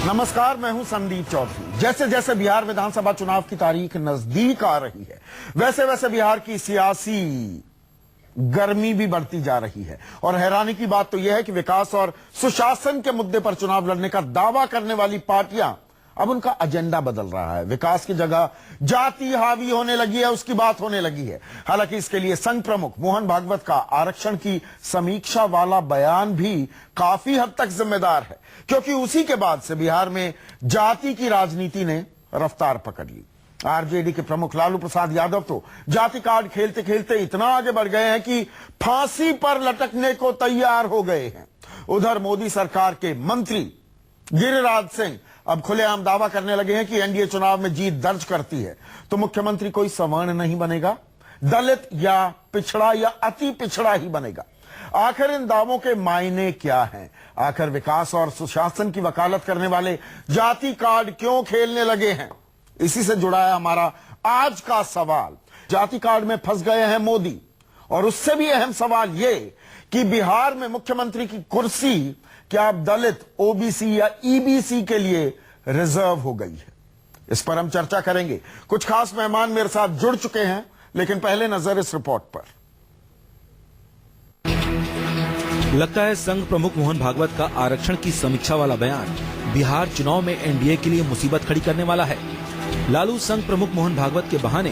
नमस्कार, मैं हूं संदीप चौधरी। जैसे जैसे बिहार विधानसभा चुनाव की तारीख नजदीक आ रही है, वैसे वैसे बिहार की सियासी गर्मी भी बढ़ती जा रही है। और हैरानी की बात तो यह है कि विकास और सुशासन के मुद्दे पर चुनाव लड़ने का दावा करने वाली पार्टियां अब उनका एजेंडा बदल रहा है। विकास की जगह जाति हावी होने लगी है, उसकी बात होने लगी है। हालांकि इसके लिए संघ प्रमुख मोहन भागवत का आरक्षण की समीक्षा वाला बयान भी काफी हद तक जिम्मेदार है, क्योंकि उसी के बाद से बिहार में जाति की राजनीति ने रफ्तार पकड़ ली। आरजेडी के प्रमुख लालू प्रसाद यादव तो जाति कार्ड खेलते खेलते इतना आगे बढ़ गए हैं कि फांसी पर लटकने को तैयार हो गए हैं। उधर मोदी सरकार के मंत्री गिरिराज सिंह अब खुलेआम दावा करने लगे हैं कि एनडीए चुनाव में जीत दर्ज करती है तो मुख्यमंत्री कोई सवर्ण नहीं बनेगा, दलित या पिछड़ा या अति पिछड़ा ही बनेगा। आखिर इन दावों के मायने क्या हैं? आखिर विकास और सुशासन की वकालत करने वाले जाति कार्ड क्यों खेलने लगे हैं? इसी से जुड़ा है हमारा आज का सवाल। जाति कार्ड में फंस गए हैं मोदी, और उससे भी अहम सवाल यह कि बिहार में मुख्यमंत्री की कुर्सी क्या अब दलित, ओबीसी या ईबीसी के लिए रिजर्व हो गई है? इस पर हम चर्चा करेंगे। कुछ खास मेहमान मेरे साथ जुड़ चुके हैं, लेकिन पहले नजर इस रिपोर्ट पर। लगता है संघ प्रमुख मोहन भागवत का आरक्षण की समीक्षा वाला बयान बिहार चुनाव में एनडीए के लिए मुसीबत खड़ी करने वाला है। लालू संघ प्रमुख मोहन भागवत के बहाने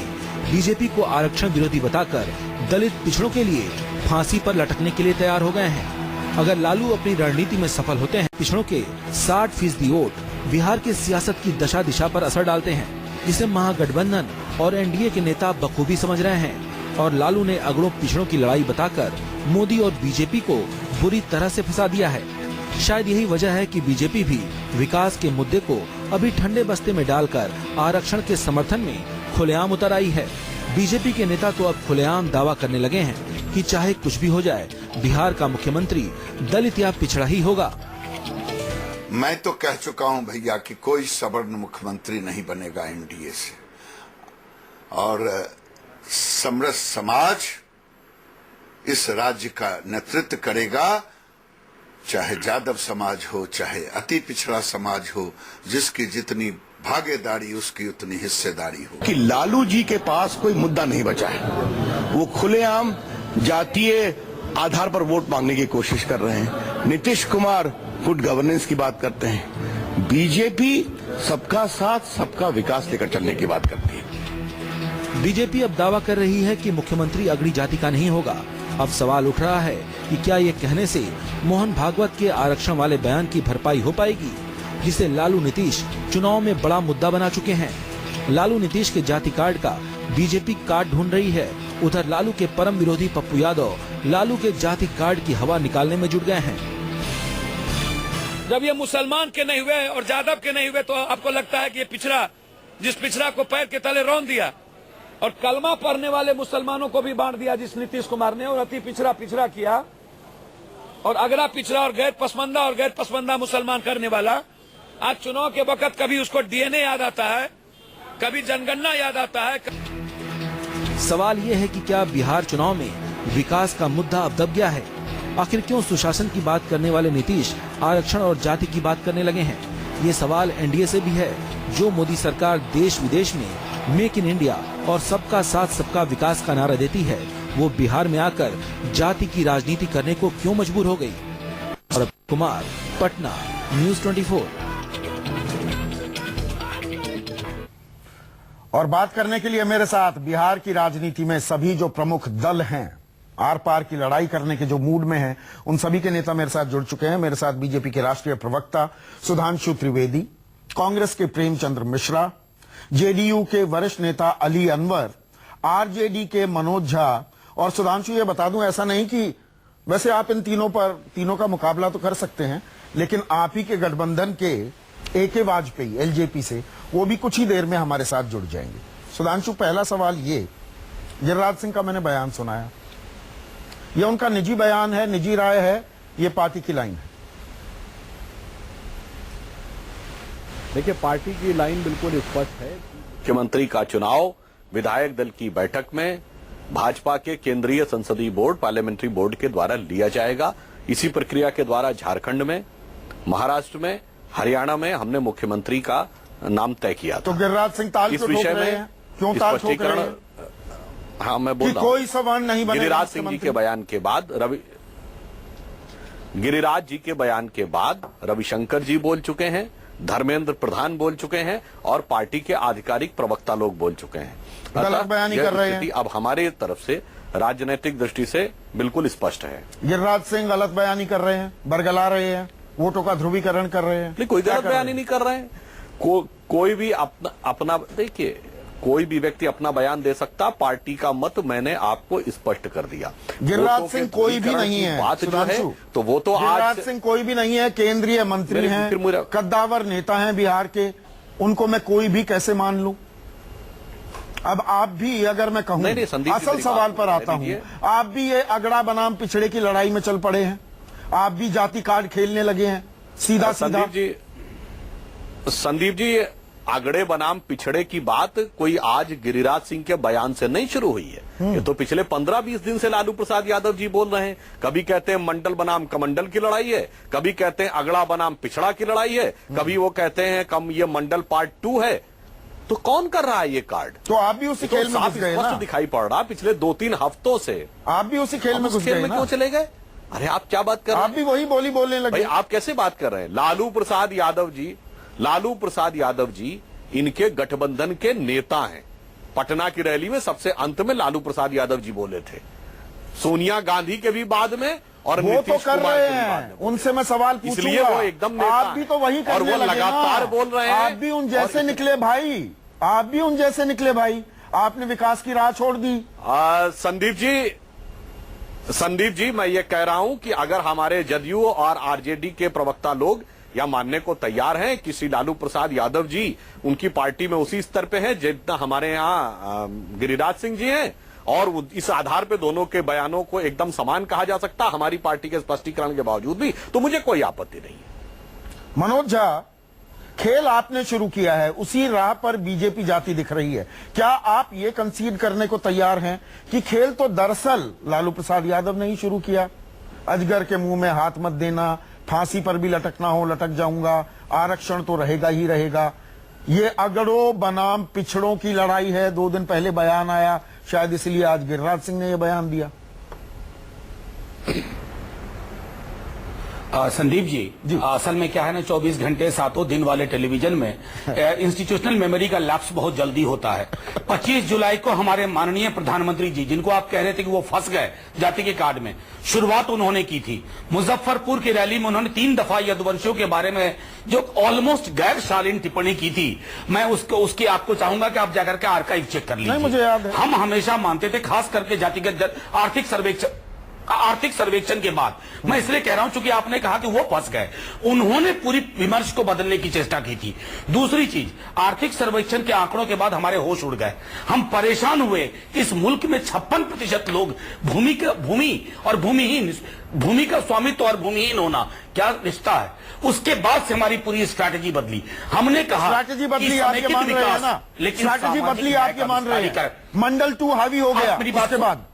बीजेपी को आरक्षण विरोधी बताकर दलित पिछड़ों के लिए फांसी पर लटकने के लिए तैयार हो गए हैं। अगर लालू अपनी रणनीति में सफल होते हैं, पिछड़ों के 60% वोट बिहार की सियासत की दशा दिशा पर असर डालते हैं, जिसे महागठबंधन और एनडीए के नेता बखूबी समझ रहे हैं। और लालू ने अगड़ों पिछड़ों की लड़ाई बताकर मोदी और बीजेपी को बुरी तरह से फंसा दिया है। शायद यही वजह है कि बीजेपी भी विकास के मुद्दे को अभी ठंडे बस्ते में डालकर आरक्षण के समर्थन में खुलेआम उतर आई है। बीजेपी के नेता तो अब खुलेआम दावा करने लगे हैं कि चाहे कुछ भी हो जाए, बिहार का मुख्यमंत्री दलित या पिछड़ा ही होगा। मैं तो कह चुका हूं भैया कि कोई सवर्ण मुख्यमंत्री नहीं बनेगा एनडीए से, और समरस समाज इस राज्य का नेतृत्व करेगा, चाहे यादव समाज हो, चाहे अति पिछड़ा समाज हो। जिसकी जितनी भागीदारी उसकी उतनी हिस्सेदारी हो। कि लालू जी के पास कोई मुद्दा नहीं बचा है, वो खुलेआम जातीय आधार पर वोट मांगने की कोशिश कर रहे हैं। नीतीश कुमार गुड गवर्नेंस की बात करते हैं, बीजेपी सबका साथ सबका विकास लेकर चलने की बात करती है। बीजेपी अब दावा कर रही है कि मुख्यमंत्री अगड़ी जाति का नहीं होगा। अब सवाल उठ रहा है कि क्या ये कहने से मोहन भागवत के आरक्षण वाले बयान की भरपाई हो पाएगी, जिसे लालू नीतीश चुनाव में बड़ा मुद्दा बना चुके हैं। लालू नीतीश के जाति कार्ड का बीजेपी कार्ड ढूंढ रही है। उधर लालू के परम विरोधी पप्पू यादव लालू के जाति कार्ड की हवा निकालने में जुट गए हैं। जब ये मुसलमान के नहीं हुए और यादव के नहीं हुए, तो आपको लगता है कि ये पिछड़ा, जिस पिछड़ा को पैर के तले रौंद दिया और कलमा पढ़ने वाले मुसलमानों को भी बांट दिया जिस नीतीश कुमार ने, और अति पिछड़ा पिछड़ा किया, और अगला पिछड़ा और गैर पसमंदा मुसलमान करने वाला। आज चुनाव के वक्त कभी उसको डीएनए याद आता है, कभी जनगणना याद आता है। सवाल ये है कि क्या बिहार चुनाव में विकास का मुद्दा अब दब गया है? आखिर क्यों सुशासन की बात करने वाले नीतीश आरक्षण और जाति की बात करने लगे हैं? ये सवाल एनडीए से भी है, जो मोदी सरकार देश विदेश में मेक इन इंडिया और सबका साथ सबका विकास का नारा देती है, वो बिहार में आकर जाति की राजनीति करने को क्यों मजबूर हो गई? और कुमार, पटना, न्यूज़ 24। और बात करने के लिए मेरे साथ बिहार की राजनीति में सभी जो प्रमुख दल हैं, आर पार की लड़ाई करने के जो मूड में हैं, उन सभी के नेता मेरे साथ जुड़ चुके हैं। मेरे साथ बीजेपी के राष्ट्रीय प्रवक्ता सुधांशु त्रिवेदी, कांग्रेस के प्रेमचंद्र मिश्रा, जेडीयू के वरिष्ठ नेता अली अनवर, आरजेडी के मनोज झा। और सुधांशु, ये बता दूं, ऐसा नहीं कि वैसे आप इन तीनों का मुकाबला तो कर सकते हैं, लेकिन आप ही के गठबंधन के एके वाजपेयी एलजेपी से, वो भी कुछ ही देर में हमारे साथ जुड़ जाएंगे। सुधांशु, पहला सवाल ये, गिरिराज सिंह का मैंने बयान सुनाया, यह उनका निजी बयान है, निजी राय है, ये पार्टी की लाइन है? देखिए, पार्टी की लाइन बिल्कुल स्पष्ट है। मुख्यमंत्री का चुनाव विधायक दल की बैठक में भाजपा के केंद्रीय संसदीय बोर्ड, पार्लियामेंट्री बोर्ड के द्वारा लिया जाएगा। इसी प्रक्रिया के द्वारा झारखंड में, महाराष्ट्र में, हरियाणा में हमने मुख्यमंत्री का नाम तय किया तो था। गिरिराज सिंह ताल इस क्यों ठोक विषय रहे में हैं? क्यों ताल ठोक रहे हैं? हाँ, मैं कि बोल रहा हूं। कोई सवर्ण नहीं बनेगा गिरिराज सिंह जी के बयान के बाद गिरिराज जी के बयान के बाद रविशंकर जी बोल चुके हैं, धर्मेंद्र प्रधान बोल चुके हैं और पार्टी के आधिकारिक प्रवक्ता लोग बोल चुके हैं। गलत बयानी कर रहे हैं। अब हमारे तरफ से राजनीतिक दृष्टि से बिल्कुल स्पष्ट है। गिरिराज सिंह गलत बयानी कर रहे हैं, बरगला रहे हैं, वोटों का ध्रुवीकरण कर रहे हैं। नहीं, कोई गलत बयानी नहीं कर रहे हैं। कोई भी अपना देखिए, कोई भी व्यक्ति अपना बयान दे सकता। पार्टी का मत मैंने आपको स्पष्ट कर दिया। गिरिराज सिंह कोई भी नहीं है, बात जो है तो वो तो गिरिराज आज सिंह कोई भी नहीं है, केंद्रीय मंत्री हैं, कद्दावर नेता हैं बिहार के, उनको मैं कोई भी कैसे मान लूं? अब आप भी, अगर मैं कहूं, नहीं, संदीप जी, असल सवाल पर आता हूं, आप भी ये अगड़ा बनाम पिछड़े की लड़ाई में चल पड़े हैं, आप भी जाति कार्ड खेलने लगे हैं सीधा सीधा। संदीप जी, आगड़े बनाम पिछड़े की बात कोई आज गिरिराज सिंह के बयान से नहीं शुरू हुई है। ये तो पिछले 15-20 दिन से लालू प्रसाद यादव जी बोल रहे हैं। कभी कहते हैं मंडल बनाम कमंडल की लड़ाई है, कभी कहते हैं अगड़ा बनाम पिछड़ा की लड़ाई है, कभी वो कहते हैं कम ये मंडल पार्ट 2 है। तो कौन कर रहा है ये कार्ड? तो आप भी उसी खेल में घुस गए ना? दिखाई पड़ रहा पिछले 2-3 हफ्तों से। आप भी उसी खेल में घुस गए ना? क्यों चले गए? अरे आप क्या बात कर रहे हैं? आप भी वही बोली बोलने लगे। भाई आप कैसे बात कर रहे हैं? लालू प्रसाद यादव जी इनके गठबंधन के नेता हैं। पटना की रैली में सबसे अंत में लालू प्रसाद यादव जी बोले थे, सोनिया गांधी के भी बाद में और वो तो कर रहे हैं, उनसे मैं सवाल पूछूंगा। इसलिए वो एकदम नेता आप भी तो वही करने और वो लगे लगातार ना। बोल रहे हैं। आप भी उन जैसे निकले भाई, आप भी उन जैसे निकले भाई। आपने विकास की राह छोड़ दी। संदीप जी, मैं ये कह रहा हूं कि अगर हमारे जदयू और आरजेडी के प्रवक्ता लोग या मानने को तैयार हैं कि श्री लालू प्रसाद यादव जी उनकी पार्टी में उसी स्तर पे हैं जितना हमारे यहाँ गिरिराज सिंह जी हैं, और इस आधार पे दोनों के बयानों को एकदम समान कहा जा सकता हमारी पार्टी के स्पष्टीकरण के बावजूद भी, तो मुझे कोई आपत्ति नहीं है। मनोज झा, खेल आपने शुरू किया है, उसी राह पर बीजेपी जाती दिख रही है। क्या आप ये कंसीड करने को तैयार हैं कि खेल तो दरअसल लालू प्रसाद यादव ने ही शुरू किया? अजगर के मुंह में हाथ मत देना, फांसी पर भी लटकना हो लटक जाऊंगा, आरक्षण तो रहेगा ही रहेगा। ये अगड़ों बनाम पिछड़ों की लड़ाई है। 2 दिन पहले बयान आया, शायद इसलिए आज गिरिराज सिंह ने यह बयान दिया। संदीप जी, असल में क्या है ना, 24 घंटे 7 दिन वाले टेलीविजन में इंस्टीट्यूशनल मेमोरी का लैप्स बहुत जल्दी होता है। 25 जुलाई को हमारे माननीय प्रधानमंत्री जी, जिनको आप कह रहे थे कि वो फंस गए जाति के कार्ड में, शुरुआत उन्होंने की थी। मुजफ्फरपुर की रैली में उन्होंने 3 दफा यदुवंशियों के बारे में जो ऑलमोस्ट गैर शालीन टिप्पणी की थी, मैं उसकी आपको चाहूंगा कि आप जाकर के आर्काइव चेक कर लीजिए। मुझे याद है। हम हमेशा मानते थे, खास करके जातिगत आर्थिक सर्वेक्षण के बाद, मैं इसलिए कह रहा हूं चूंकि आपने कहा कि वो फंस गए, उन्होंने पूरी विमर्श को बदलने की चेष्टा की थी। दूसरी चीज, आर्थिक सर्वेक्षण के आंकड़ों के बाद हमारे होश उड़ गए, हम परेशान हुए। इस मुल्क में 56% लोग भूमि और भूमिहीन, भूमि का स्वामित्व और भूमिहीन होना क्या रिश्ता है। उसके बाद से हमारी पूरी स्ट्रैटेजी बदली। हमने कहा स्ट्रैटेजी बदली, आप ये मान रहे हैं ना? लेकिन स्ट्रैटेजी बदली, आप ये मान रहे हैं? मंडल 2 हावी हो गया उसके बाद।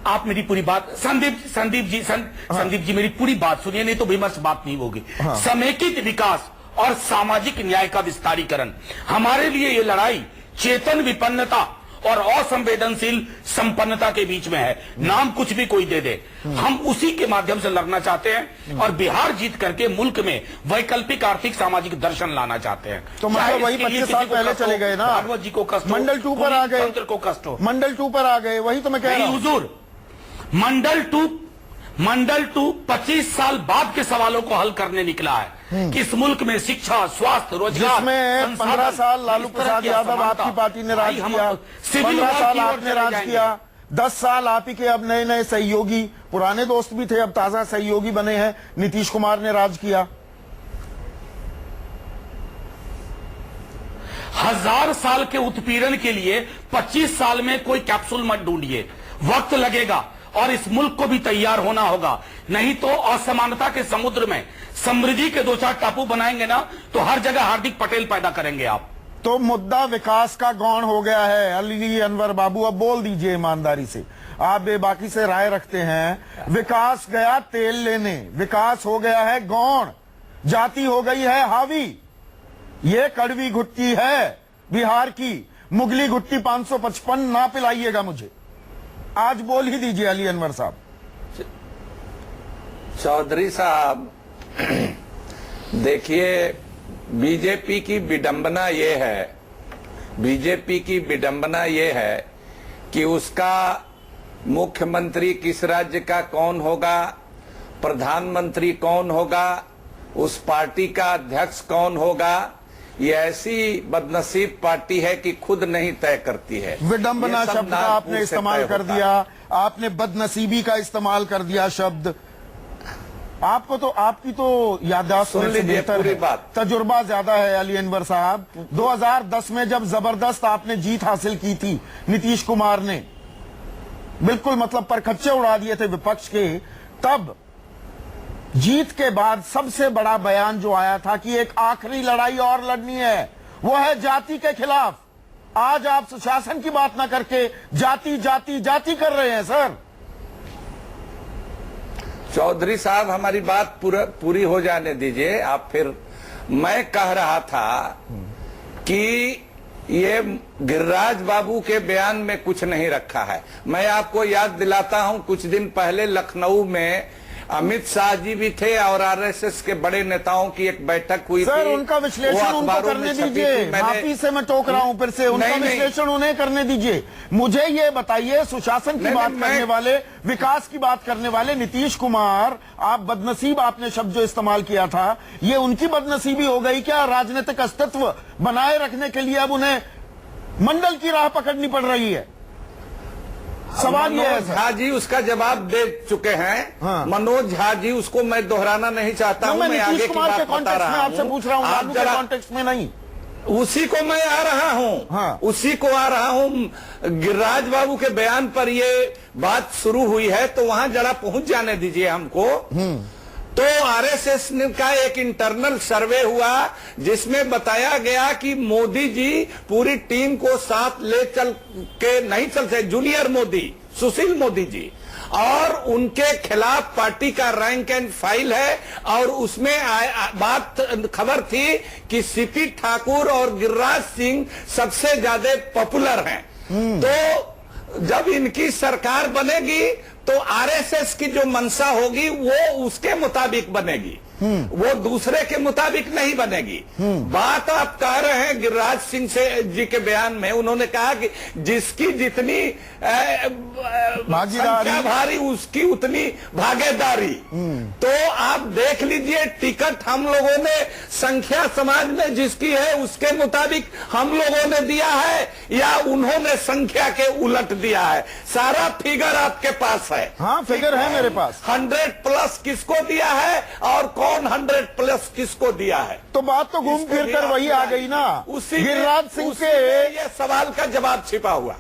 आप मेरी पूरी बात, संदीप जी मेरी पूरी बात सुनिए, नहीं तो विमर्श बात नहीं होगी। समेकित विकास और सामाजिक न्याय का विस्तारीकरण, हमारे लिए ये लड़ाई चेतन विपन्नता और असंवेदनशील संपन्नता के बीच में है। नाम कुछ भी कोई दे दे, हम उसी के माध्यम से लड़ना चाहते हैं और बिहार जीत करके मुल्क में वैकल्पिक आर्थिक सामाजिक दर्शन लाना चाहते हैं। तो मतलब वही 25 साल पहले चले गए ना? भागवत जी को कष्ट, मंडल 2 पर आ गए, तंत्र को कष्ट हो, मंडल 2 पर आ गए। वही तो मैं कह रहा हूं हुजूर। मंडल 2 25 साल बाद के सवालों को हल करने निकला है कि इस मुल्क में शिक्षा, स्वास्थ्य, रोजगार, जिसमें 15 साल लालू प्रसाद यादव आपकी पार्टी ने राज किया, 15 साल आपने राज किया, 10 साल आप ही के अब नए नए सहयोगी, पुराने दोस्त भी थे, अब ताजा सहयोगी बने हैं, नीतीश कुमार ने राज किया। 1000 साल के उत्पीड़न के लिए 25 साल में कोई कैप्सूल मत ढूंढिए, वक्त लगेगा और इस मुल्क को भी तैयार होना होगा। नहीं तो असमानता के समुद्र में समृद्धि के 2-4 टापू बनाएंगे ना, तो हर जगह हार्दिक पटेल पैदा करेंगे आप। तो मुद्दा विकास का गौण हो गया है। अली अनवर बाबू, अब बोल दीजिए ईमानदारी से, आप बेबाकी से राय रखते हैं। विकास गया तेल लेने, विकास हो गया है गौण। जाति हो गई है हावी। ये कड़वी घुट्टी है बिहार की, मुगली घुट्टी 555 ना पिलाइएगा मुझे। आज बोल ही दीजिए अली अनवर साहब। चौधरी साहब, देखिए, बीजेपी की विडंबना ये है, बीजेपी की विडंबना ये है कि उसका मुख्यमंत्री किस राज्य का कौन होगा, प्रधानमंत्री कौन होगा, उस पार्टी का अध्यक्ष कौन होगा, ये ऐसी बदनसीब पार्टी है कि खुद नहीं तय करती है। विडंबना शब्द का आपने इस्तेमाल कर दिया, आपने बदनसीबी का इस्तेमाल कर दिया शब्द। आपको तो, आपकी तो याददाश्त सुन लीजिए पूरी बात, तजुर्बा ज्यादा है अली अनवर साहब। 2010 में जब जबरदस्त आपने जीत हासिल की थी, नीतीश कुमार ने बिल्कुल मतलब परखच्चे उड़ा दिए थे विपक्ष के, तब जीत के बाद सबसे बड़ा बयान जो आया था कि एक आखिरी लड़ाई और लड़नी है, वो है जाति के खिलाफ। आज आप सुशासन की बात ना करके जाति जाति जाति कर रहे हैं सर। चौधरी साहब, हमारी बात पूरी हो जाने दीजिए आप। फिर मैं कह रहा था कि ये गिरिराज बाबू के बयान में कुछ नहीं रखा है। मैं आपको याद दिलाता हूं, कुछ दिन पहले लखनऊ में अमित शाह जी भी थे और आरएसएस के बड़े नेताओं की एक बैठक हुई सर, थी। उनका विश्लेषण उनको करने दीजिए। माफी से मैं टोक रहा हूं, फिर से उनका विश्लेषण उन्हें करने दीजिए। मुझे ये बताइए, सुशासन की बात करने वाले, विकास की बात करने वाले नीतीश कुमार, आप बदनसीब आपने शब्द जो इस्तेमाल किया था, ये उनकी बदनसीबी हो गई क्या? राजनीतिक अस्तित्व बनाए रखने के लिए अब उन्हें मंडल की राह पकड़नी पड़ रही है। सवाल ये है। झा जी उसका जवाब दे चुके हैं। हाँ। मनोज झा जी, उसको मैं दोहराना नहीं चाहता हूं। मैं आगे की बात बता रहा हूं, आपसे पूछ रहा हूं, लालू के कॉन्टेक्स्ट में नहीं। उसी को मैं आ रहा हूं। हाँ। उसी को आ रहा हूं। गिरिराज बाबू के बयान पर ये बात शुरू हुई है, तो वहां जरा पहुंच जाने दीजिए हमको। तो आरएसएस का एक इंटरनल सर्वे हुआ जिसमें बताया गया कि मोदी जी पूरी टीम को साथ ले चल के नहीं चल सकते। जूनियर मोदी, सुशील मोदी जी, और उनके खिलाफ पार्टी का रैंक एंड फाइल है। और उसमें बात खबर थी कि सीपी ठाकुर और गिरिराज सिंह सबसे ज्यादा पॉपुलर हैं। तो जब इनकी सरकार बनेगी तो आरएसएस की जो मंशा होगी वो उसके मुताबिक बनेगी, वो दूसरे के मुताबिक नहीं बनेगी। बात आप कह रहे हैं गिरिराज सिंह से जी के बयान में, उन्होंने कहा कि जिसकी जितनी संख्या भारी उसकी उतनी भागीदारी। तो आप देख लीजिए, टिकट हम लोगों ने संख्या समाज में जिसकी है उसके मुताबिक हम लोगों ने दिया है या उन्होंने संख्या के उलट दिया है। सारा फिगर आपके पास है। हाँ, फिगर है मेरे पास। 100+ किसको दिया है और कौन 100+ किसको दिया है? तो बात तो घूम फिर कर वही आ गई ना। गिरिराज सिंह के ये सवाल का जवाब छिपा हुआ।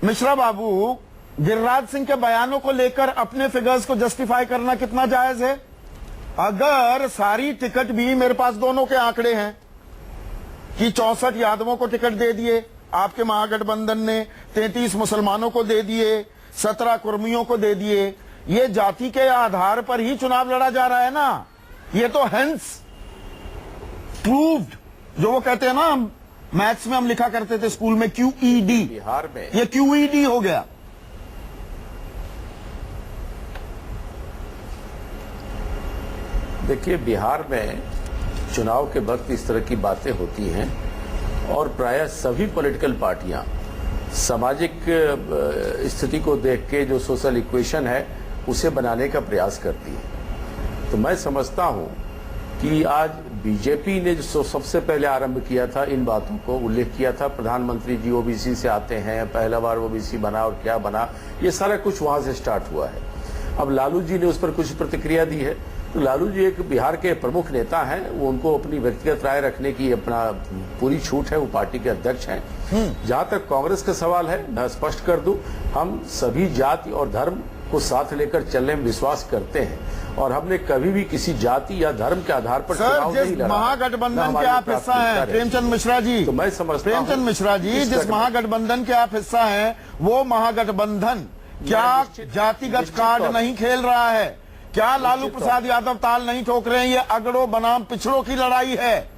मिश्रा बाबू, गिरिराज सिंह के बयानों को लेकर अपने फिगर्स को जस्टिफाई करना कितना जायज है? अगर सारी टिकट भी, मेरे पास दोनों के आंकड़े हैं कि 64 यादवों को टिकट दे दिए आपके महागठबंधन ने, 33 मुसलमानों को दे दिए, 17 कुर्मियों को दे दिए। ये जाति के आधार पर ही चुनाव लड़ा जा रहा है ना। ये तो हेंस प्रूव्ड, जो वो कहते हैं ना, मैथ्स में हम लिखा करते थे स्कूल में QED, बिहार में ये QED हो गया। देखिए, बिहार में चुनाव के वक्त इस तरह की बातें होती हैं और प्रायः सभी पॉलिटिकल पार्टियां सामाजिक स्थिति को देख के जो सोशल इक्वेशन है उसे बनाने का प्रयास करती है। तो मैं समझता हूं कि आज बीजेपी ने जो सबसे पहले आरंभ किया था, इन बातों को उल्लेख किया था, प्रधानमंत्री जी ओबीसी से आते हैं, पहला बार ओबीसी बना और क्या बना, ये सारा कुछ वहां से स्टार्ट हुआ है। अब लालू जी ने उस पर कुछ प्रतिक्रिया दी है। तो लालू जी एक बिहार के प्रमुख नेता हैं, वो उनको अपनी व्यक्तिगत राय रखने की अपना पूरी छूट है, वो पार्टी के अध्यक्ष हैं। जहां तक कांग्रेस का सवाल है, मैं स्पष्ट कर दूं, हम सभी जाति और धर्म को साथ लेकर चलने में विश्वास करते हैं और हमने कभी भी किसी जाति या धर्म के आधार पर चुनाव नहीं लड़ा। महागठबंधन के आप हिस्सा हैं प्रेमचंद मिश्रा जी, तो मैं समझता हूं प्रेमचंद मिश्रा जी, जिस महागठबंधन के आप हिस्सा हैं, वो महागठबंधन क्या जातिगत कार्ड नहीं खेल रहा है? क्या लालू प्रसाद यादव ताल नहीं ठोक रहे हैं? ये अगड़ों बनाम पिछड़ों की लड़ाई है।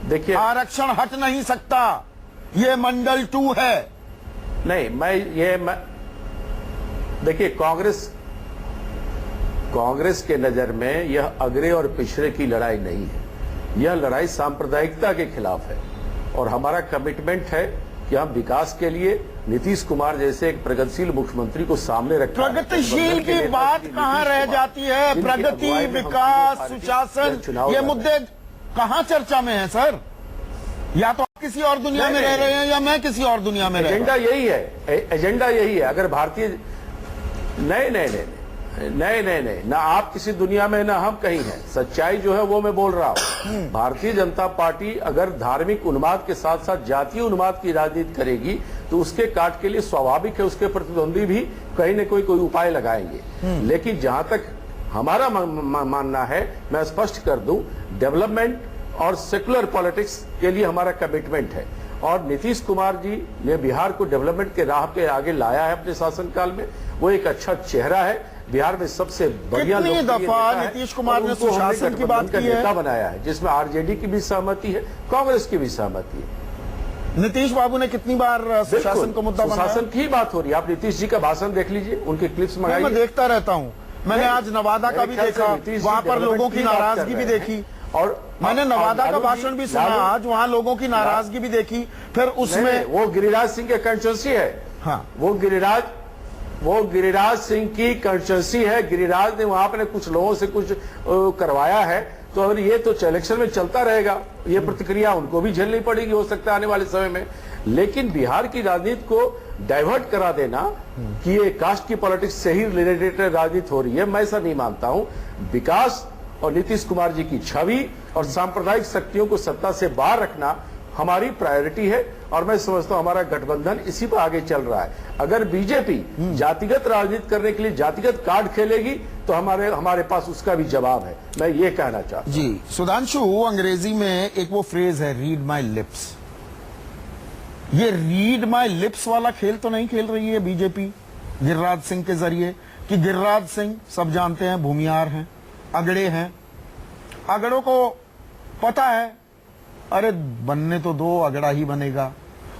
देखिए, आरक्षण हट नहीं सकता, ये मंडल 2 है। नहीं, देखिए, कांग्रेस के नजर में यह अगड़े और पिछड़े की लड़ाई नहीं है, यह लड़ाई सांप्रदायिकता के खिलाफ है। और हमारा कमिटमेंट है कि हम विकास के लिए नीतीश कुमार जैसे एक प्रगतिशील मुख्यमंत्री को सामने रखते हैं। प्रगतिशील की बात कहां रह जाती है? प्रगति, विकास, सुशासन, ये मुद्दे कहां चर्चा में है सर? या तो आप किसी और दुनिया में रह रहे हैं या मैं किसी और दुनिया में रह रहा हूं। एजेंडा यही है, एजेंडा यही है। अगर भारतीय नहीं, ना आप किसी दुनिया में ना हम कहीं हैं। सच्चाई जो है वो मैं बोल रहा हूं। भारतीय जनता पार्टी अगर धार्मिक उन्माद के साथ साथ जातीय उन्माद की राजनीति करेगी तो उसके काट के लिए स्वाभाविक है उसके प्रतिद्वंदी भी कहीं न कोई उपाय लगाएंगे। लेकिन जहां तक हमारा मानना है, मैं स्पष्ट कर दूं, डेवलपमेंट और सेकुलर पॉलिटिक्स के लिए हमारा कमिटमेंट है। और नीतीश कुमार जी ने बिहार को डेवलपमेंट के राह पे आगे लाया है अपने शासनकाल में। वो एक अच्छा चेहरा है। बिहार में सबसे बढ़िया कितनी दफा नीतीश कुमार ने सुशासन की बात की है, बनाया है, जिसमें आरजेडी की भी सहमति है, कांग्रेस की भी सहमति है। नीतीश बाबू ने कितनी बार सुशासन को मुद्दा बनाया? सुशासन की बात हो रही है। आप नीतीश जी का भाषण देख लीजिए, उनके क्लिप्स मंगाइए। मैं देखता रहता हूँ। मैंने आज नवादा का भी देखा, वहां पर लोगों की नाराजगी भी देखी। और मैंने नवादा का भाषण भी सुना आज, वहां लोगों की नाराजगी भी देखी। फिर उसमें वो गिरिराज सिंह के कंस्टिट्यूंसी है। हाँ, वो गिरिराज सिंह की कंस्टिट्यूंसी है। गिरिराज ने वहां पर कुछ लोगों से कुछ करवाया है। तो अगर ये तो इलेक्शन में चलता रहेगा, ये प्रतिक्रिया उनको भी झेलनी पड़ेगी हो सकता है आने वाले समय में। लेकिन बिहार की राजनीति को डाइवर्ट करा देना कि ये कास्ट की पॉलिटिक्स से ही रिलेटेड राजनीति हो रही है, मैं ऐसा नहीं मानता हूं। विकास और नीतीश कुमार जी की छवि और सांप्रदायिक शक्तियों को सत्ता से बाहर रखना हमारी प्रायोरिटी है। और मैं समझता हूं हमारा गठबंधन इसी पर आगे चल रहा है। अगर बीजेपी जातिगत राजनीति करने के लिए जातिगत कार्ड खेलेगी तो हमारे पास उसका भी जवाब है। मैं ये कहना चाहता हूं। जी सुधांशु, अंग्रेजी में एक वो फ्रेज है, रीड माई लिप्स। ये रीड माई लिप्स वाला खेल तो नहीं खेल रही है बीजेपी गिरिराज सिंह के जरिए? कि गिरिराज सिंह सब जानते हैं भूमियार हैं, अगड़े हैं। अगड़ों को पता है अरे बनने तो दो, अगड़ा ही बनेगा।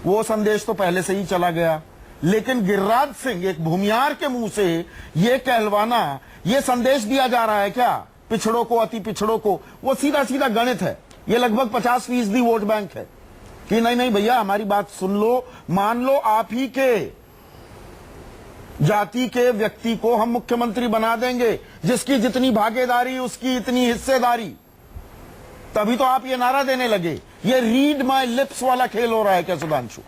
वो संदेश तो पहले से ही चला गया। लेकिन गिरिराज सिंह, एक भूमियार के मुंह से ये कहलवाना, ये संदेश दिया जा रहा है क्या पिछड़ों को, अति पिछड़ों को? वो सीधा सीधा गणित है। ये लगभग 50% वोट बैंक है कि नहीं भैया हमारी बात सुन लो, मान लो, आप ही के जाति के व्यक्ति को हम मुख्यमंत्री बना देंगे, जिसकी जितनी भागीदारी उसकी इतनी हिस्सेदारी। तभी तो आप ये नारा देने लगे। ये रीड माई लिप्स वाला खेल हो रहा है क्या सुधांशु?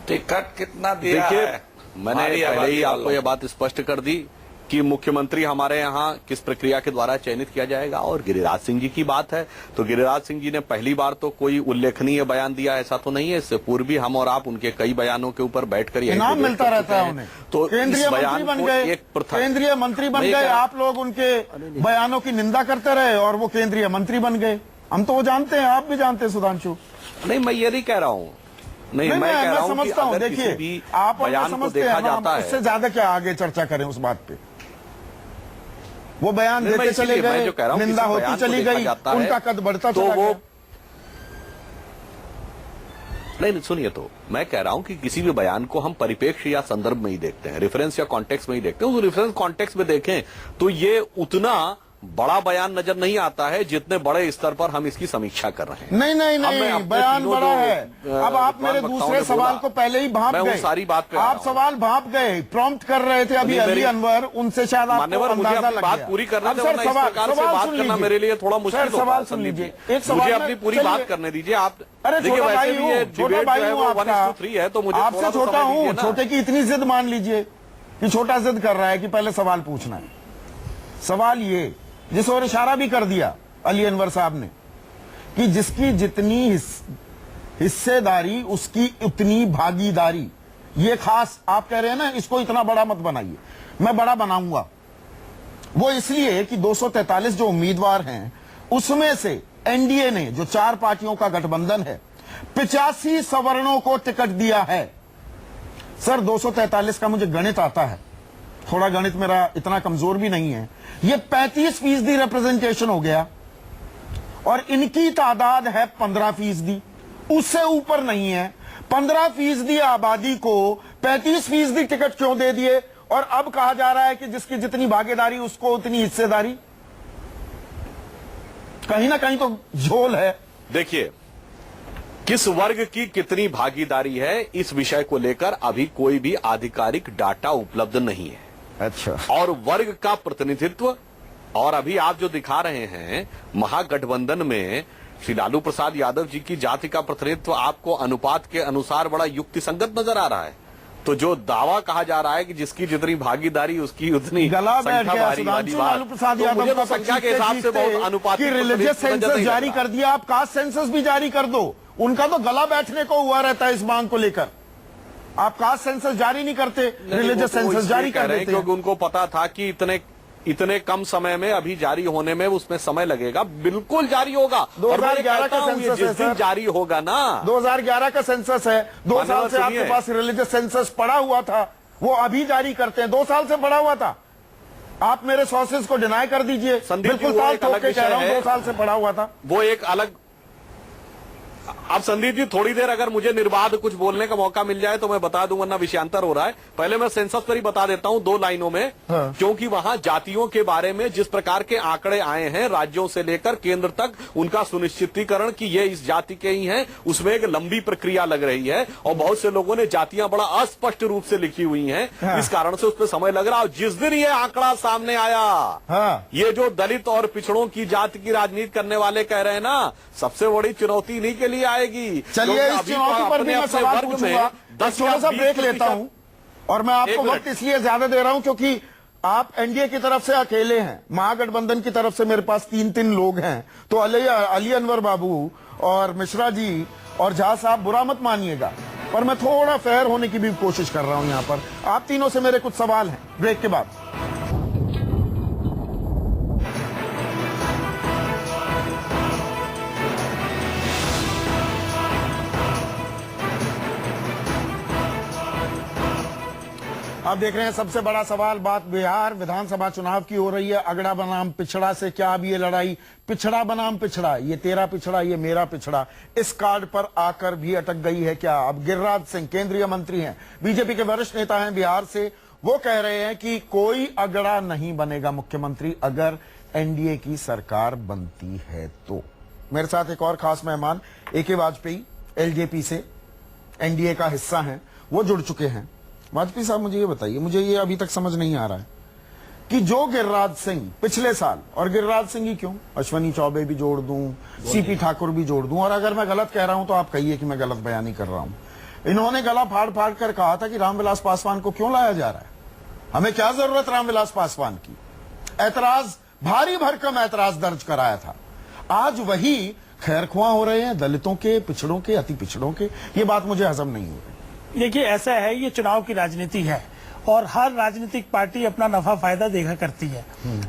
टिकट कितना दिया देखिए, है? मैंने पहले ही आपको यह बात स्पष्ट कर दी कि मुख्यमंत्री हमारे यहाँ किस प्रक्रिया के द्वारा चयनित किया जाएगा। और गिरिराज सिंह जी की बात है तो गिरिराज सिंह जी ने पहली बार तो कोई उल्लेखनीय बयान दिया, ऐसा तो नहीं है। इससे पूर्व भी हम और आप उनके कई बयानों के ऊपर बैठकर इनाम मिलता रहता है उन्हें। तो केंद्रीय मंत्री बन गए, केंद्रीय मंत्री बन गए, आप लोग उनके बयानों की निंदा करते रहे और वो केंद्रीय मंत्री बन गए। हम तो वो जानते हैं, आप भी जानते हैं सुधांशु। नहीं, मैं ये नहीं कह रहा हूँ। नहीं, मैं कह रहा हूँ कि अगर किसी भी बयान को देखा जाता है, उससे ज्यादा क्या आगे चर्चा करें उस बात पे? वो बयान देते चले गए, निंदा होती चली गई, उनका कद बढ़ता चला गया। नहीं सुनिए, तो मैं कह रहा हूं कि किसी भी बयान को हम परिप्रेक्ष्य या संदर्भ में ही देखते हैं, रेफरेंस या कॉन्टेक्स्ट में ही देखते हैं। उस रेफरेंस कॉन्टेक्स्ट में देखें तो ये उतना बड़ा बयान नजर नहीं आता है जितने बड़े स्तर पर हम इसकी समीक्षा कर रहे हैं। नहीं, बयान बड़ा है। अब आप मेरे दूसरे सवाल को पहले ही भांप गए। सारी बात पे आप सवाल भांप गए, प्रॉम्प्ट कर रहे थे अभी अली अनवर, उनसे शायद आपको अंदाजा लग गया। बात पूरी करना दे, मेरे लिए थोड़ा मुश्किल सवाल सुन लीजिए। मुझे अपनी पूरी बात करने दीजिए। आप अरे छोटा भाई हूँ, छोटा भाई हूँ आपका, तो मुझे आपसे छोटा हूँ। छोटे की इतनी जिद मान लीजिए कि छोटा जिद कर रहा है कि पहले सवाल पूछना है। सवाल ये, जिस और इशारा भी कर दिया अली अनवर साहब ने कि जिसकी जितनी हिस्सेदारी उसकी उतनी भागीदारी। ये खास आप कह रहे हैं ना, इसको इतना बड़ा मत बनाइए। मैं बड़ा बनाऊंगा वो इसलिए कि 243 जो उम्मीदवार हैं उसमें से एनडीए ने, जो 4 पार्टियों का गठबंधन है, 85 सवर्णों को टिकट दिया है। सर 243 का मुझे गणित आता है। थोड़ा गणित मेरा इतना कमजोर भी नहीं है, ये 35% रिप्रेजेंटेशन हो गया और इनकी तादाद है 15%, उससे ऊपर नहीं है। 15% आबादी को 35% टिकट क्यों दे दिए और अब कहा जा रहा है कि जिसकी जितनी भागीदारी उसको उतनी हिस्सेदारी? कहीं ना कहीं तो झोल है। देखिए, किस वर्ग की कितनी भागीदारी है इस विषय को लेकर अभी कोई भी आधिकारिक डाटा उपलब्ध नहीं है। अच्छा। और वर्ग का प्रतिनिधित्व, और अभी आप जो दिखा रहे हैं महागठबंधन में श्री लालू प्रसाद यादव जी की जाति का प्रतिनिधित्व आपको अनुपात के अनुसार बड़ा युक्तिसंगत नजर आ रहा है। तो जो दावा कहा जा रहा है कि जिसकी जितनी भागीदारी उसकी उतनी गला बैठ गया लालू प्रसाद यादव का, संख्या के हिसाब से बहुत अनुपातिक रिलीजियस सेंसस जारी कर दिया, आप कास्ट सेंसस भी जारी कर दो। उनका तो गला बैठने को हुआ रहता है इस मांग को लेकर। आप कास्ट सेंसस जारी नहीं करते, रिलीजियस सेंसस जारी कर देते हैं, क्योंकि उनको पता था कि इतने कम समय में अभी जारी होने में उसमें समय लगेगा। बिल्कुल जारी होगा। 2011 का सेंसस है सर, जारी होगा ना। 2011 का सेंसस है। 2 साल से आपके पास रिलीजियस सेंसस पड़ा हुआ था, वो अभी जारी करते हैं। 2 साल से पड़ा हुआ था। आप मेरे सोर्सेज को डिनाई कर दीजिए। बिल्कुल ताल ठोक के कह रहा हूं, 2 साल से पड़ा हुआ था। वो एक अलग। अब संदीप जी, थोड़ी देर अगर मुझे निर्बाध कुछ बोलने का मौका मिल जाए तो मैं बता दूं, वरना विषयांतर हो रहा है। पहले मैं सेंसस पर ही बता देता हूं 2 लाइनों में। हाँ। क्योंकि वहां जातियों के बारे में जिस प्रकार के आंकड़े आए हैं राज्यों से लेकर केंद्र तक, उनका सुनिश्चितीकरण कि ये इस जाति के ही हैं, उसमें एक लंबी प्रक्रिया लग रही है और बहुत से लोगों ने जातियां बड़ा अस्पष्ट रूप से लिखी हुई हैं। हाँ। इस कारण से उस पर समय लग रहा है। जिस दिन ये आंकड़ा सामने आया, हाँ। ये जो दलित और पिछड़ों की जाति की राजनीति करने वाले कह रहे हैं ना, सबसे बड़ी चुनौती इन्हीं के लिए आएगी। चलिए, इस चुनौती पर भी मैं सवाल पूछूंगा। थोड़ा सा ब्रेक लेता हूं और मैं आपको वक्त इसलिए ज्यादा दे रहा हूं क्योंकि आप एनडीए की तरफ से अकेले हैं, महागठबंधन की तरफ से मेरे पास 3 लोग हैं। तो अली अनवर बाबू और मिश्रा जी और झा साहब, बुरा मत मानिएगा, पर मैं थोड़ा फेयर होने की भी कोशिश कर रहा हूं यहां पर। आप तीनों से मेरे कुछ सवाल हैं ब्रेक के बाद। आप देख रहे हैं सबसे बड़ा सवाल, बात बिहार विधानसभा चुनाव की हो रही है। अगड़ा बनाम पिछड़ा से क्या अब ये लड़ाई पिछड़ा बनाम पिछड़ा, ये तेरा पिछड़ा ये मेरा पिछड़ा, इस कार्ड पर आकर भी अटक गई है क्या? अब गिरिराज सिंह केंद्रीय मंत्री हैं, बीजेपी के वरिष्ठ नेता हैं बिहार से, वो कह रहे हैं कि कोई अगड़ा नहीं बनेगा मुख्यमंत्री अगर एनडीए की सरकार बनती है तो। मेरे साथ एक और खास मेहमान AK वाजपेयी, एलजेपी से एनडीए का हिस्सा हैं, वो जुड़ चुके हैं। वाजपेयी साहब, मुझे ये बताइए, मुझे ये अभी तक समझ नहीं आ रहा है कि जो गिरिराज सिंह पिछले साल, और गिरिराज सिंह ही क्यों, अश्वनी चौबे भी जोड़ दूं, सीपी ठाकुर भी जोड़ दूं, और अगर मैं गलत कह रहा हूं तो आप कहिए कि मैं गलत बयानी कर रहा हूं। इन्होंने गला फाड़ फाड़ कर कहा था कि रामविलास पासवान को क्यों लाया जा रहा है, हमें क्या जरूरत रामविलास पासवान की। ऐतराज, भारी भरकम ऐतराज दर्ज कराया था। आज वही खैरख्वाह हो रहे हैं दलितों के, पिछड़ों के, अति पिछड़ों के। ये बात मुझे हजम नहीं हो रही। देखिए, ऐसा है, ये चुनाव की राजनीति है और हर राजनीतिक पार्टी अपना नफा फायदा देखा करती है।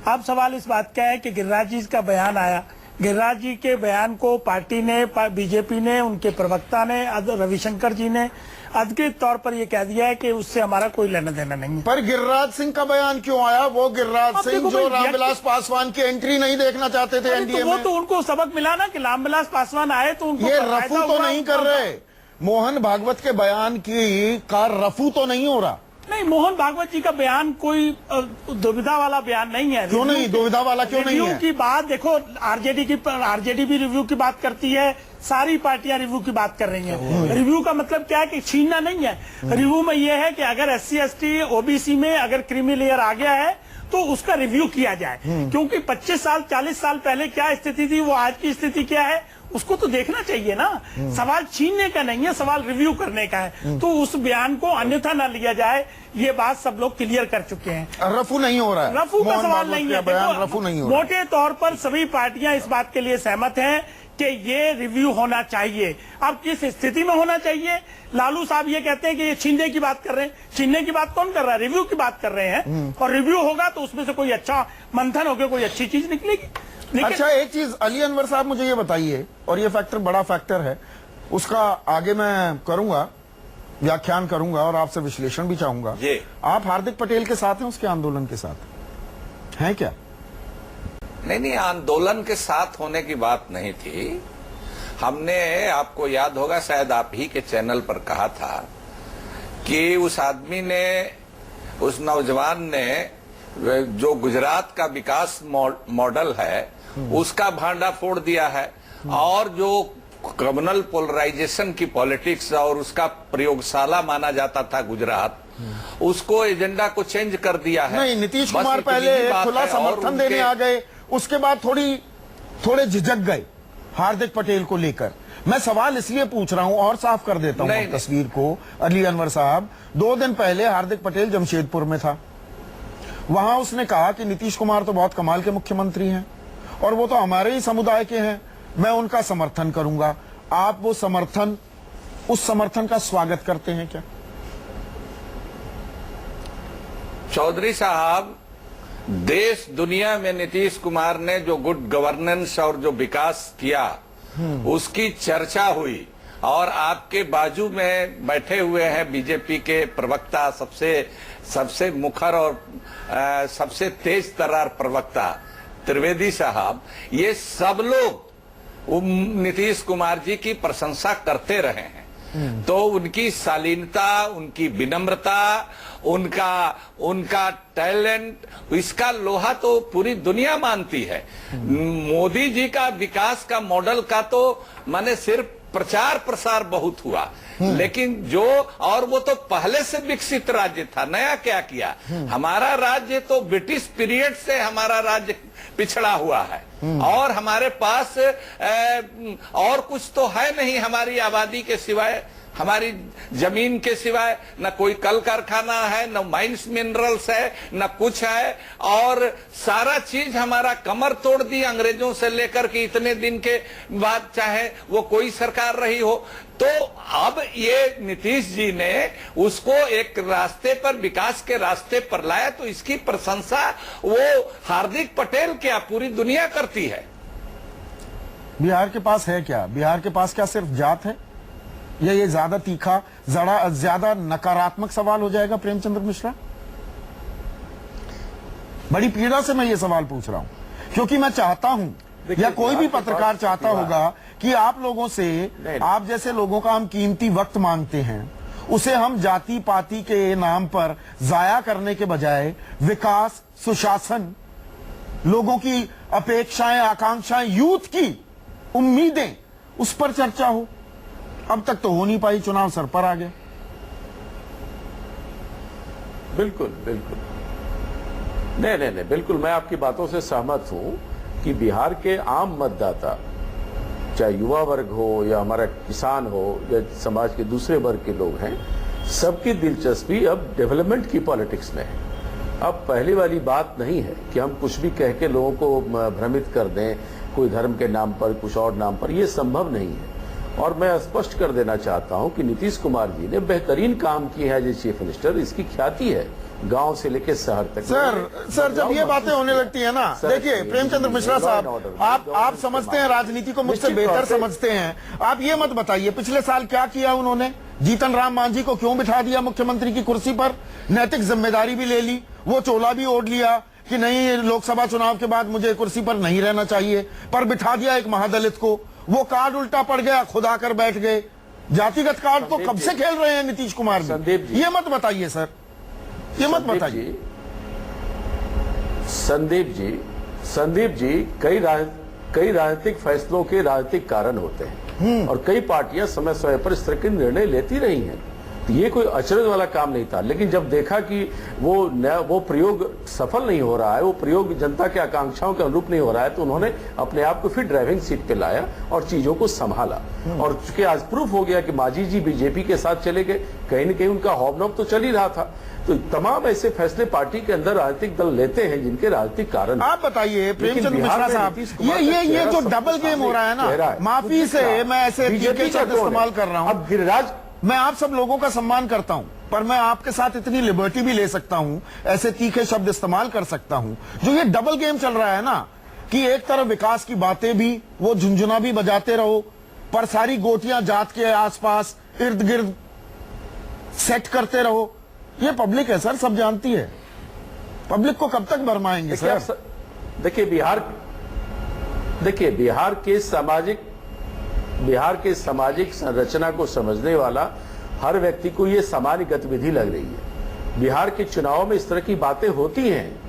अब सवाल इस बात का है कि गिरिराज जी का बयान आया, गिरिराज जी के बयान को पार्टी ने, बीजेपी ने, उनके प्रवक्ता ने, रविशंकर जी ने अधिकृत तौर पर यह कह दिया है कि उससे हमारा कोई लेना देना नहीं है। पर गिरिराज सिंह का बयान क्यों आया? वो गिरिराज सिंह जो रामविलास पासवान की एंट्री नहीं देखना चाहते थे एनडीए में। वो तो उनको सबक मिला ना कि रामविलास पासवान आए तो उनको ये रफू तो नहीं कर रहे, मोहन भागवत के बयान की का रफू तो नहीं हो रहा। नहीं, मोहन भागवत जी का बयान कोई दुविधा वाला बयान नहीं है। क्यों नहीं? दुविधा वाला क्यों नहीं है? रिव्यू की बात देखो, आरजेडी भी रिव्यू की बात करती है, सारी पार्टियां रिव्यू की बात कर रही हैं। रिव्यू का मतलब क्या है कि छीनना नहीं है। रिव्यू में यह है कि अगर SC ST OBC में अगर क्रीमी लेयर आ गया है तो उसका रिव्यू किया जाए, क्योंकि 25 साल 40 साल पहले क्या स्थिति थी, वो आज की स्थिति क्या है, उसको तो देखना चाहिए ना। सवाल छीनने का नहीं है, सवाल रिव्यू करने का है। तो उस बयान को अन्यथा न लिया जाए, ये बात सब लोग क्लियर कर चुके हैं। रफू नहीं हो रहा है, रफू का सवाल नहीं है। बयान रफू नहीं हो रहा। मोटे तौर पर सभी पार्टियां इस बात के लिए सहमत हैं कि ये रिव्यू होना चाहिए। अब किस स्थिति में होना चाहिए? लालू साहब ये कहते हैं कि ये छीनने की बात कर रहे हैं। छीनने की बात कौन कर रहा है? रिव्यू की बात कर रहे हैं। और रिव्यू होगा तो उसमें से कोई अच्छा मंथन होकर कोई अच्छी चीज निकलेगी। अच्छा, एक चीज अली अनवर साहब मुझे ये बताइए, और ये फैक्टर बड़ा फैक्टर है, उसका आगे मैं करूंगा व्याख्यान करूंगा और आपसे विश्लेषण भी चाहूंगा। जी। आप हार्दिक पटेल के साथ हैं, उसके आंदोलन के साथ हैं क्या? नहीं, आंदोलन के साथ होने की बात नहीं थी। हमने, आपको याद होगा शायद आप ही के चैनल पर कहा था कि उस आदमी ने, उस नौजवान ने जो गुजरात का विकास मॉडल है उसका भांडा फोड़ दिया है और जो कम्युनल पोलराइजेशन की पॉलिटिक्स और उसका प्रयोगशाला माना जाता था गुजरात, उसको एजेंडा को चेंज कर दिया है। नहीं, नीतीश कुमार पहले खुला समर्थन देने आ गए, उसके बाद थोड़े झिझक गए हार्दिक पटेल को लेकर। मैं सवाल इसलिए पूछ रहा हूं और साफ कर देता हूं तस्वीर को। अली अनवर साहब, 2 दिन पहले हार्दिक पटेल जमशेदपुर में था। वहां उसने कहा कि नीतीश कुमार तो बहुत कमाल के मुख्यमंत्री हैं और वो तो हमारे ही समुदाय के हैं, मैं उनका समर्थन करूंगा। आप उस समर्थन का स्वागत करते हैं क्या? चौधरी साहब, देश दुनिया में नीतीश कुमार ने जो गुड गवर्नेंस और जो विकास किया उसकी चर्चा हुई और आपके बाजू में बैठे हुए हैं बीजेपी के प्रवक्ता, सबसे मुखर और सबसे तेज तर्रार प्रवक्ता त्रिवेदी साहब, ये सब लोग नीतीश कुमार जी की प्रशंसा करते रहे हैं। तो उनकी शालीनता, उनकी विनम्रता, उनका टैलेंट, इसका लोहा तो पूरी दुनिया मानती है। मोदी जी का विकास का मॉडल का तो माने सिर्फ प्रचार प्रसार बहुत हुआ, लेकिन और वो तो पहले से विकसित राज्य था, नया क्या किया? हमारा राज्य तो ब्रिटिश पीरियड से हमारा राज्य पिछड़ा हुआ है और हमारे पास और कुछ तो है नहीं हमारी आबादी के सिवाय, हमारी जमीन के सिवाय न कोई कल कारखाना है, न माइंस मिनरल्स है, न कुछ है, और सारा चीज हमारा कमर तोड़ दी अंग्रेजों से लेकर के इतने दिन के बाद, चाहे वो कोई सरकार रही हो। तो अब ये नीतीश जी ने उसको एक रास्ते पर, विकास के रास्ते पर लाया, तो इसकी प्रशंसा वो हार्दिक पटेल क्या पूरी दुनिया करती है। बिहार के पास है क्या? बिहार के पास क्या सिर्फ जात है? या ये ज्यादा तीखा, ज्यादा नकारात्मक सवाल हो जाएगा प्रेमचंद्र मिश्रा? बड़ी पीड़ा से मैं ये सवाल पूछ रहा हूं क्योंकि मैं चाहता हूं, या कोई भी पत्रकार चाहता होगा कि आप लोगों से, आप जैसे लोगों का हम कीमती वक्त मांगते हैं, उसे हम जाति पाति के नाम पर जाया करने के बजाय विकास, सुशासन, लोगों की अपेक्षाएं, आकांक्षाएं, यूथ की उम्मीदें, उस पर चर्चा हो। अब तक तो हो नहीं पाई, चुनाव सर पर आ गए। बिल्कुल नहीं, बिल्कुल मैं आपकी बातों से सहमत हूं कि बिहार के आम मतदाता, चाहे युवा वर्ग हो या हमारा किसान हो या समाज के दूसरे वर्ग के लोग हैं, सबकी दिलचस्पी अब डेवलपमेंट की पॉलिटिक्स में है। अब पहले वाली बात नहीं है कि हम कुछ भी कह के लोगों को भ्रमित कर दें, कोई धर्म के नाम पर, कुछ और नाम पर, यह संभव नहीं है। और मैं स्पष्ट कर देना चाहता हूं कि नीतीश कुमार जी ने बेहतरीन काम किया है एज चीफ मिनिस्टर, इसकी ख्याति है गांव से लेकर शहर तक। सर जब ये बातें होने लगती है ना, देखिए प्रेमचंद्र मिश्रा साहब, आप समझते हैं राजनीति को, मुझसे बेहतर समझते हैं। आप ये मत बताइए पिछले साल क्या किया उन्होंने? जीतन राम मांझी को क्यों बिठा दिया मुख्यमंत्री की कुर्सी पर? नैतिक जिम्मेदारी भी ले ली, वो चोला भी ओढ़ लिया कि नहीं, लोकसभा चुनाव के बाद मुझे कुर्सी पर नहीं रहना चाहिए, पर बिठा दिया एक महादलित को। वो कार्ड उल्टा पड़ गया, खुद आकर बैठ गए। जातिगत कार्ड तो कब से खेल रहे हैं नीतीश कुमार जी? ये मत बताइए सर, ये मत बताइए। संदीप जी कई राजनीतिक फैसलों के राजनीतिक कारण होते हैं और कई पार्टियां समय समय पर इस तरह के निर्णय लेती रही हैं। तो ये कोई अचरज वाला काम नहीं था, लेकिन जब देखा कि वो प्रयोग सफल नहीं हो रहा है, वो प्रयोग जनता के आकांक्षाओं के अनुरूप नहीं हो रहा है, तो उन्होंने अपने आप को फिर ड्राइविंग सीट पे लाया और चीजों को संभाला। और चूंकि आज प्रूफ हो गया कि मांझी जी बीजेपी के साथ चले गए, कहीं न कहीं उनका हॉबनॉब तो चल ही रहा था। तो तमाम ऐसे फैसले पार्टी के अंदर राजनीतिक दल लेते हैं जिनके राजनीतिक कारण। आप बताइए प्रेमचंद्र मिश्रा साहब, ये जो डबल गेम हो रहा है ना, माफी से मैं ऐसे बीजेपी शब्द इस्तेमाल कर रहा हूं। अब गिरिराज, मैं आप सब लोगों का सम्मान करता हूं, पर मैं आपके साथ इतनी लिबर्टी भी ले सकता हूं, ऐसे तीखे शब्द इस्तेमाल कर सकता हूं। जो ये डबल गेम चल रहा है ना, कि एक तरफ विकास की बातें भी, वो झुंझुना भी बजाते रहो, पर सारी गोटियां जात के आसपास इर्द गिर्द सेट करते रहो। ये पब्लिक है सर, सब जानती है। पब्लिक को कब तक भरमाएंगे सर? देखिए बिहार के सामाजिक संरचना को समझने वाला हर व्यक्ति को ये सामान्य गतिविधि लग रही है। बिहार के चुनाव में इस तरह की बातें होती हैं।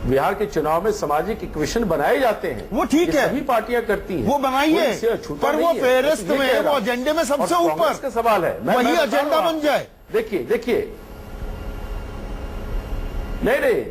बिहार के चुनाव में सामाजिक इक्वेशन बनाए जाते हैं, वो ठीक है, सभी पार्टियां करती हैं, वो बनाइए, पर वो फेहरिस्त में, वो एजेंडे में सबसे ऊपर का सवाल है, वही एजेंडा बन जाए। देखिए नहीं,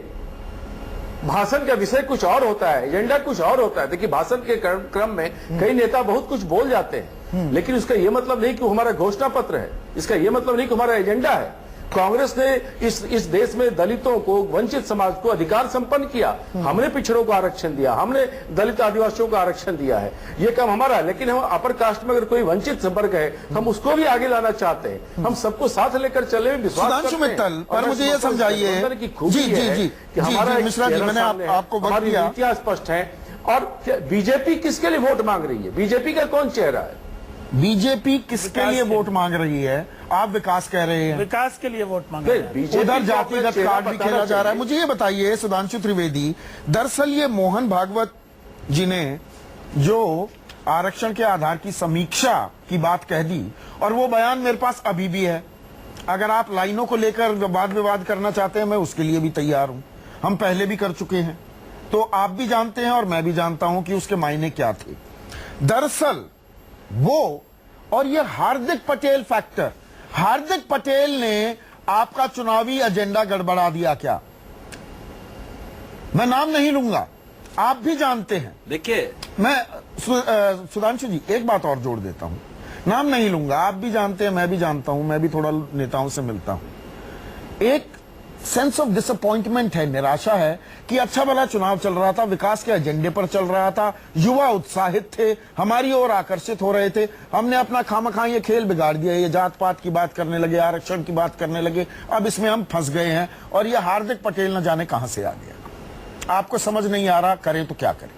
भाषण का विषय कुछ और होता है, एजेंडा कुछ और होता है। देखिए भाषण के क्रम में कई नेता बहुत कुछ बोल जाते हैं, लेकिन उसका यह मतलब नहीं कि वो हमारा घोषणा पत्र है, इसका यह मतलब नहीं कि हमारा एजेंडा है। कांग्रेस ने इस देश में दलितों को, वंचित समाज को अधिकार संपन्न किया। हमने पिछड़ों को आरक्षण दिया, हमने दलित आदिवासियों को आरक्षण दिया है, ये काम हमारा है। लेकिन हम अपर कास्ट में अगर कोई वंचित वर्ग है, हम उसको भी आगे लाना चाहते हैं। हम सबको साथ लेकर चले हुए विश्वास करते हैं। मित्तल, पर मुझे ये समझाइए की खूबी है कि हमारा मिश्रा जी, मैंने आपको वक्त दिया, नीतियां स्पष्ट है। और बीजेपी किसके लिए वोट मांग रही है? बीजेपी का कौन चेहरा है? बीजेपी किसके लिए वोट मांग रही है? आप विकास कह रहे हैं, विकास के लिए वोट मांग रहे हैं। उधर जातिगत कार्ड भी खेला जा रहा है। मुझे ये बताइए सुधांशु त्रिवेदी, दरअसल ये मोहन भागवत जी ने जो आरक्षण के आधार की समीक्षा की बात कह दी, और वो बयान मेरे पास अभी भी है। अगर आप लाइनों को लेकर वाद विवाद करना चाहते हैं, मैं उसके लिए भी तैयार हूं। हम पहले भी कर चुके हैं, तो आप भी जानते हैं और मैं भी जानता हूं कि उसके मायने क्या थे। दरअसल वो और ये हार्दिक पटेल फैक्टर, हार्दिक पटेल ने आपका चुनावी एजेंडा गड़बड़ा दिया क्या? मैं नाम नहीं लूंगा, आप भी जानते हैं। देखिए मैं सुधांशु जी एक बात और जोड़ देता हूं, नाम नहीं लूंगा, आप भी जानते हैं, मैं भी जानता हूं, मैं भी थोड़ा नेताओं से मिलता हूं। एक सेंस ऑफ डिसअपॉइंटमेंट है, निराशा है कि अच्छा भला चुनाव चल रहा था, विकास के एजेंडे पर चल रहा था, युवा उत्साहित थे, हमारी ओर आकर्षित हो रहे थे। हमने अपना खामखा ये खेल बिगाड़ दिया, ये जात पात की बात करने लगे, आरक्षण की बात करने लगे, अब इसमें हम फंस गए हैं और ये हार्दिक पटेल न जाने कहां से आ गया। आपको समझ नहीं आ रहा, करें तो क्या करें?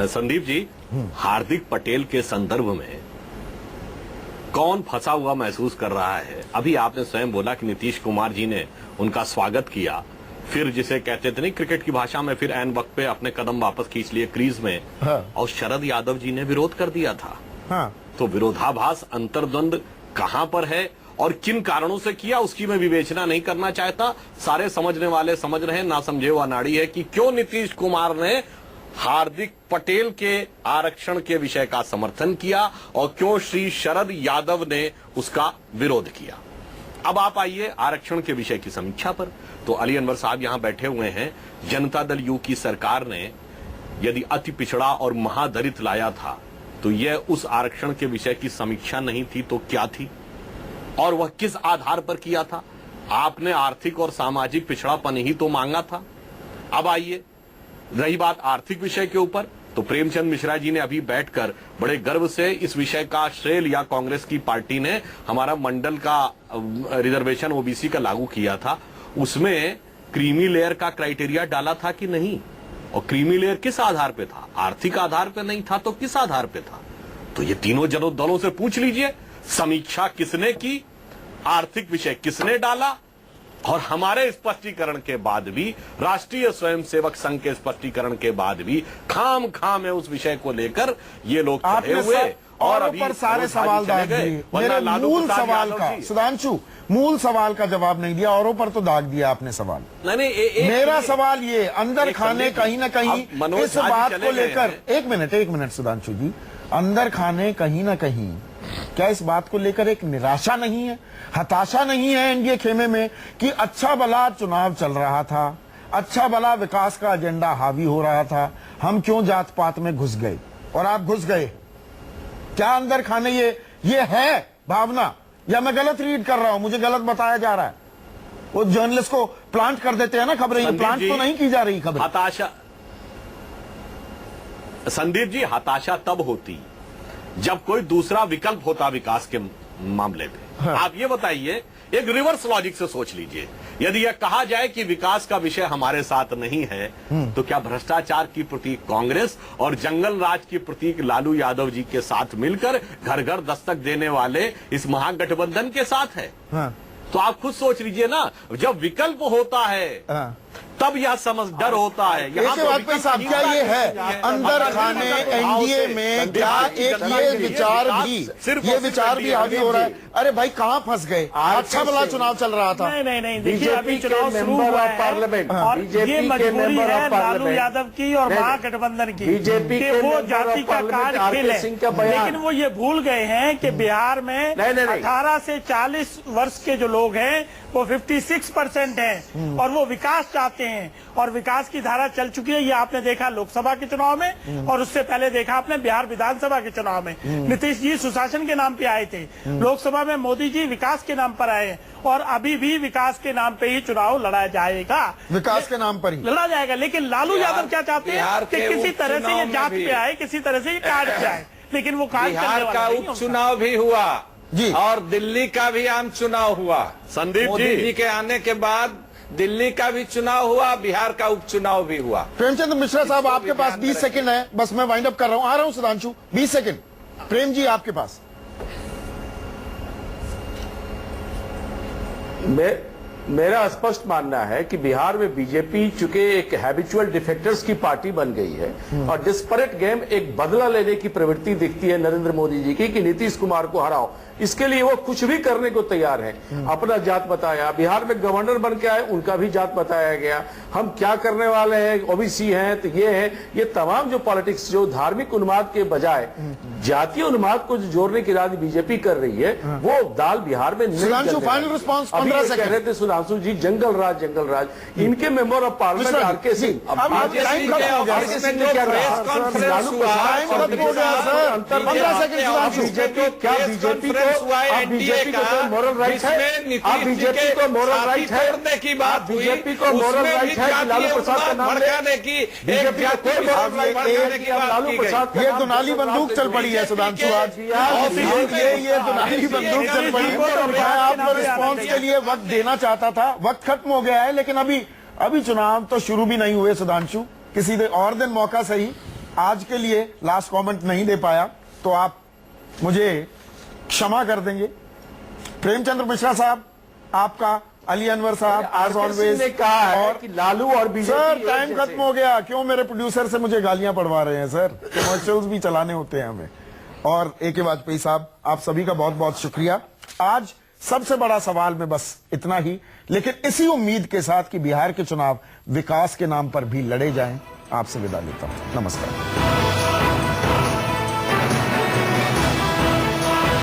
संदीप जी, हार्दिक पटेल के संदर्भ में कौन फंसा हुआ महसूस कर रहा है? अभी आपने स्वयं बोला कि नीतीश कुमार जी ने उनका स्वागत किया, फिर जिसे कहते थे नहीं क्रिकेट की भाषा में, फिर एन वक्त पे अपने कदम वापस खींच लिए क्रीज में। हाँ। और शरद यादव जी ने विरोध कर दिया था। हाँ। तो विरोधाभास, अंतर्द्वंद कहां पर है और किन कारणों से किया, उसकी मैं विवेचना नहीं करना चाहता। सारे समझने वाले समझ रहे हैं, ना समझे हुआ नाड़ी है कि क्यों नीतीश कुमार ने हार्दिक पटेल के आरक्षण के विषय का समर्थन किया और क्यों श्री शरद यादव ने उसका विरोध किया। अब आप आइए आरक्षण के विषय की समीक्षा पर। तो अली अनवर साहब यहां बैठे हुए हैं। जनता दल यू की सरकार ने यदि अति पिछड़ा और महादलित लाया था, तो यह उस आरक्षण के विषय की समीक्षा नहीं थी तो क्या थी, और वह किस आधार पर किया था? आपने आर्थिक और सामाजिक पिछड़ापन ही तो मांगा था। अब आइए, रही बात आर्थिक विषय के ऊपर, तो प्रेमचंद मिश्रा जी ने अभी बैठकर बड़े गर्व से इस विषय का श्रेय लिया। कांग्रेस की पार्टी ने हमारा मंडल का रिजर्वेशन ओबीसी का लागू किया था, उसमें क्रीमी लेयर का क्राइटेरिया डाला था कि नहीं, और क्रीमी लेयर किस आधार पे था? आर्थिक आधार पे नहीं था तो किस आधार पे था? तो ये तीनों दलों से पूछ लीजिए, समीक्षा किसने की, आर्थिक विषय किसने डाला, और हमारे स्पष्टीकरण के बाद भी, राष्ट्रीय स्वयंसेवक संघ के स्पष्टीकरण के बाद भी खाम में उस विषय को लेकर ये लोग चढ़े हुए और अभी पर सारे सवाल दाग दिए। मेरे मूल सवाल का, सुधांशु, मूल सवाल का जवाब नहीं दिया, औरों पर तो दाग दिया आपने सवाल। नहीं, मेरा सवाल ये, अंदर खाने कहीं ना कहीं इस बात को लेकर, एक मिनट सुधांशु जी, अंदर खाने कहीं ना कहीं क्या इस बात को लेकर एक निराशा नहीं है, हताशा नहीं है एनडीए खेमे में कि अच्छा भला चुनाव चल रहा था, अच्छा भला विकास का एजेंडा हावी हो रहा था, हम क्यों जात पात में घुस गए? और आप घुस गए। क्या अंदर खाने ये है भावना, या मैं गलत रीड कर रहा हूं, मुझे गलत बताया जा रहा है? वो जर्नलिस्ट को प्लांट कर देते हैं ना खबरें, प्लांट तो नहीं की जा रही खबर। हताशा संदीप जी, हताशा तब होती जब कोई दूसरा विकल्प होता विकास के मामले में। हाँ। आप ये बताइए, एक रिवर्स लॉजिक से सोच लीजिए यदि यह कहा जाए कि विकास का विषय हमारे साथ नहीं है, तो क्या भ्रष्टाचार की प्रतीक कांग्रेस और जंगल राज की प्रतीक लालू यादव जी के साथ मिलकर घर घर दस्तक देने वाले इस महागठबंधन के साथ है? तो आप खुद सोच लीजिए ना, जब विकल्प होता है तब यह समझ डर होता है। वाजपेयी साहब, क्या ये है अंदर खाने एनडीए में, क्या एक ये विचार भी हावी हो रहा है? अरे भाई कहाँ फंस गए? अच्छा भला चुनाव चल रहा था। नहीं, देखिए अभी चुनाव शुरू हुआ है और ये मजबूरी है लालू यादव की और महागठबंधन की कि वो जाति का कार्ड खेले, लेकिन वो ये भूल गए हैं कि बिहार में 18 से 40 वर्ष के जो लोग हैं वो 56% हैं और वो विकास चाहते हैं और विकास की धारा चल चुकी है। ये आपने देखा लोकसभा के चुनाव में और उससे पहले देखा आपने बिहार विधानसभा के चुनाव में। नीतीश जी सुशासन के नाम पे आए थे, लोकसभा में मोदी जी विकास के नाम पर आए और अभी भी विकास के नाम पे ही चुनाव लड़ा जाएगा, विकास के नाम पर ही लड़ा जाएगा। लेकिन लालू यादव क्या चाहते हैं कि किसी तरह से ये जात पे आए, किसी तरह से ये कार्ड पे आए, लेकिन वो कार्ड बिहार का उपचुनाव भी हुआ जी और दिल्ली का भी आम चुनाव हुआ। संदीप मोदी जी के आने के बाद दिल्ली का भी चुनाव हुआ, बिहार का उपचुनाव भी हुआ। प्रेमचंद मिश्रा साहब, आपके पास 20 सेकंड है, बस मैं वाइंड अप कर रहा हूं, आ रहा हूं सुधांशु, 20 सेकंड। प्रेम जी आपके पास। मेरा स्पष्ट मानना है कि बिहार में बीजेपी चूंकि एक हैबिचुअल डिफेक्टर्स की पार्टी बन गई है और डिस्परेट गेम, एक बदला लेने की प्रवृत्ति दिखती है नरेंद्र मोदी जी की कि नीतीश कुमार को हराओ। इसके लिए वो कुछ भी करने को तैयार है। अपना जात बताया, बिहार में गवर्नर बन के आए, उनका भी जात बताया गया। हम क्या करने वाले हैं, ओबीसी हैं तो ये है, ये तमाम जो पॉलिटिक्स जो धार्मिक उन्माद के बजाय जातीय उन्माद को जो जोड़ने की राजनीति बीजेपी कर रही है, वो दाल बिहार में सुधांशु, फाइनल रिस्पॉन्स 15 सेकंड। कह रहे थे सुधांशु जी जंगल राज इनके member of parliament RK Singh, BJP BJP को मॉरल राइट है, आप बीजेपी को मॉरल राइट है की बात, बीजेपी को मॉरल राइट है कि लालू प्रसाद का नाम भड़काने की, बीजेपी को कोई मॉरल राइट नहीं है कि लालू प्रसाद। ये दुनाली बंदूक चल पड़ी है सुधांशु आज, ये दुनाली बंदूक चल पड़ी। मैं आपको रिस्पॉन्स के लिए वक्त देना चाहता था, वक्त खत्म हो गया है, लेकिन अभी चुनाव तो शुरू भी नहीं हुए सुधांशु, किसी और दिन मौका सही। आज के लिए लास्ट कमेंट नहीं दे पाया तो आप मुझे क्षमा कर देंगे। प्रेमचंद्र मिश्रा साहब आपका, अली अनवर साहब एज ऑलवेज ने कहा है कि लालू और बीजेपी। सर टाइम खत्म हो गया, क्यों मेरे प्रोड्यूसर से मुझे गालियां पड़वा रहे हैं सर, कमर्शियल्स भी चलाने होते हैं हमें। और AK वाजपेयी साहब, आप सभी का बहुत बहुत शुक्रिया। आज सबसे बड़ा सवाल में बस इतना ही, लेकिन इसी उम्मीद के साथ कि बिहार के चुनाव विकास के नाम पर भी लड़े जाएं, आपसे विदा लेता हूं। नमस्कार।